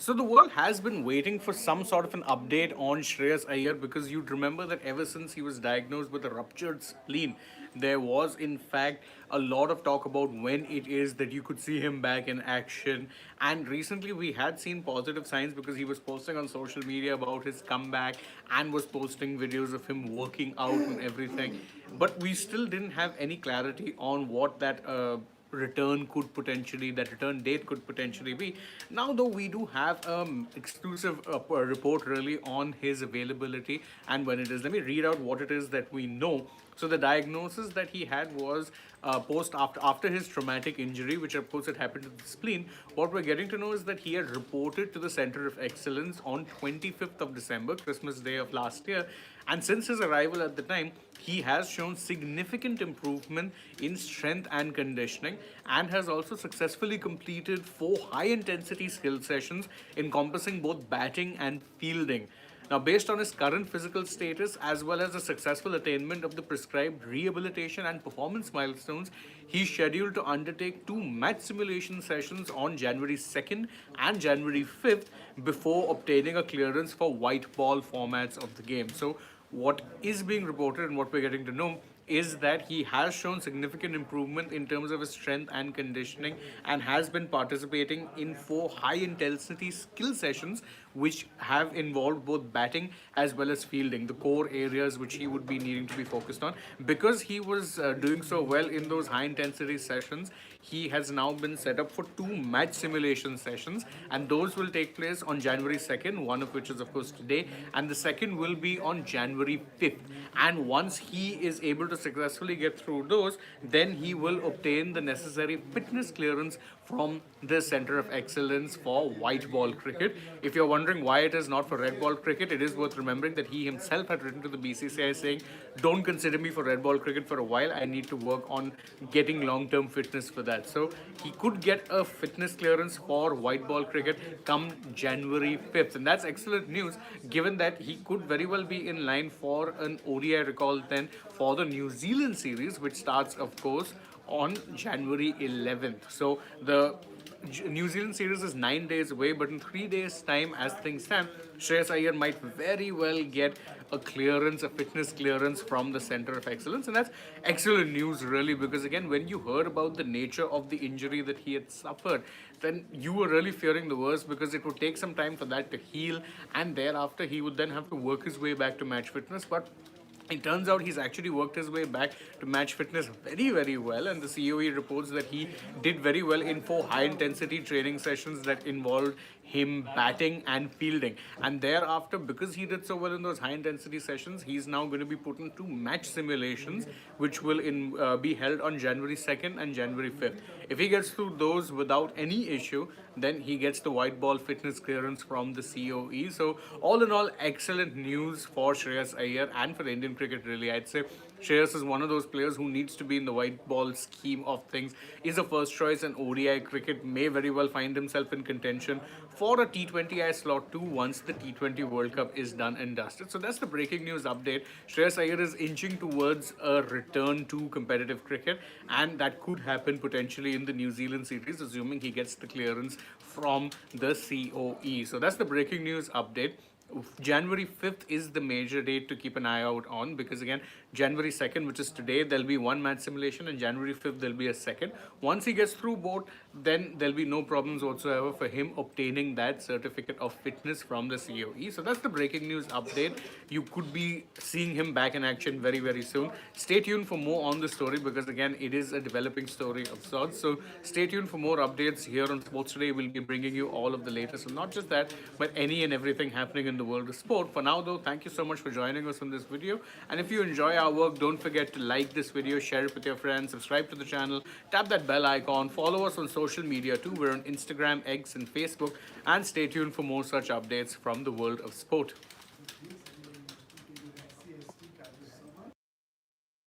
So the world has been waiting for some sort of an update on Shreyas Iyer because you'd remember that ever since he was diagnosed with a ruptured spleen, there was in fact a lot of talk about when it is that you could see him back in action. And recently we had seen positive signs because he was posting on social media about his comeback and was posting videos of him working out and everything. But we still didn't have any clarity on what that return date could potentially be. Now though, we do have exclusive report really on his availability and when it is. Let me read out what it is that we know. So the diagnosis that he had was post after his traumatic injury, which of course had happened to the spleen. What we're getting to know is that he had reported to the Center of Excellence on 25th of December, Christmas Day of last year. And since his arrival at the time, he has shown significant improvement in strength and conditioning and has also successfully completed 4 high-intensity skill sessions encompassing both batting and fielding. Now, based on his current physical status as well as the successful attainment of the prescribed rehabilitation and performance milestones, he's scheduled to undertake 2 match simulation sessions on January 2nd and January 5th before obtaining a clearance for white ball formats of the game. So, what is being reported and what we're getting to know is that he has shown significant improvement in terms of his strength and conditioning and has been participating in 4 high-intensity skill sessions which have involved both batting as well as fielding, the core areas which he would be needing to be focused on. Because he was doing so well in those high-intensity sessions, he has now been set up for 2 match simulation sessions, and those will take place on January 2nd, one of which is of course today, and the second will be on January 5th. And once he is able to successfully get through those, then he will obtain the necessary fitness clearance from the Center of Excellence for white ball cricket. If you're wondering why it is not for red ball cricket, it is worth remembering that he himself had written to the BCCI saying, don't consider me for red ball cricket for a while, I need to work on getting long-term fitness for that. So he could get a fitness clearance for white ball cricket come January 5th. And that's excellent news given that he could very well be in line for an ODI recall then for the New Zealand series, which starts of course on January 11th. So the New Zealand series is 9 days away, but in 3 days' time, as things stand, Shreyas Iyer might very well get a clearance, a fitness clearance from the Center of Excellence. And that's excellent news, really, because again, when you heard about the nature of the injury that he had suffered, then you were really fearing the worst because it would take some time for that to heal, and thereafter he would then have to work his way back to match fitness. But it turns out he's actually worked his way back to match fitness very, very well. And the CoE reports that he did very well in 4 high-intensity training sessions that involved him batting and fielding. And thereafter, because he did so well in those high-intensity sessions, he's now going to be put into match simulations, which will be held on January 2nd and January 5th. If he gets through those without any issue, then he gets the white ball fitness clearance from the CoE. So all in all, excellent news for Shreyas Iyer and for Indian cricket, really. I'd say Shreyas is one of those players who needs to be in the white ball scheme of things, is a first choice, and ODI cricket may very well find himself in contention for a T20I slot too once the T20 World Cup is done and dusted. So that's the breaking news update. Shreyas Iyer is inching towards a return to competitive cricket, and that could happen potentially in the New Zealand series, assuming he gets the clearance from the CoE. So that's the breaking news update. January 5th is the major date to keep an eye out on, because again, January 2nd, which is today, there'll be 1 match simulation, and January 5th there'll be a second. Once he gets through both, then there'll be no problems whatsoever for him obtaining that certificate of fitness from the CoE. So that's the breaking news update. You could be seeing him back in action very, very soon. Stay tuned for more on the story, because again, it is a developing story of sorts. So stay tuned for more updates here on Sports Today. We'll be bringing you all of the latest, and not just that, but any and everything happening in the world of sport. For now though, thank you so much for joining us on this video, and if you enjoy our work, don't forget to like this video, share it with your friends, subscribe to the channel, tap that bell icon, follow us on social media too. We're on Instagram, X and Facebook, and stay tuned for more such updates from the world of sport.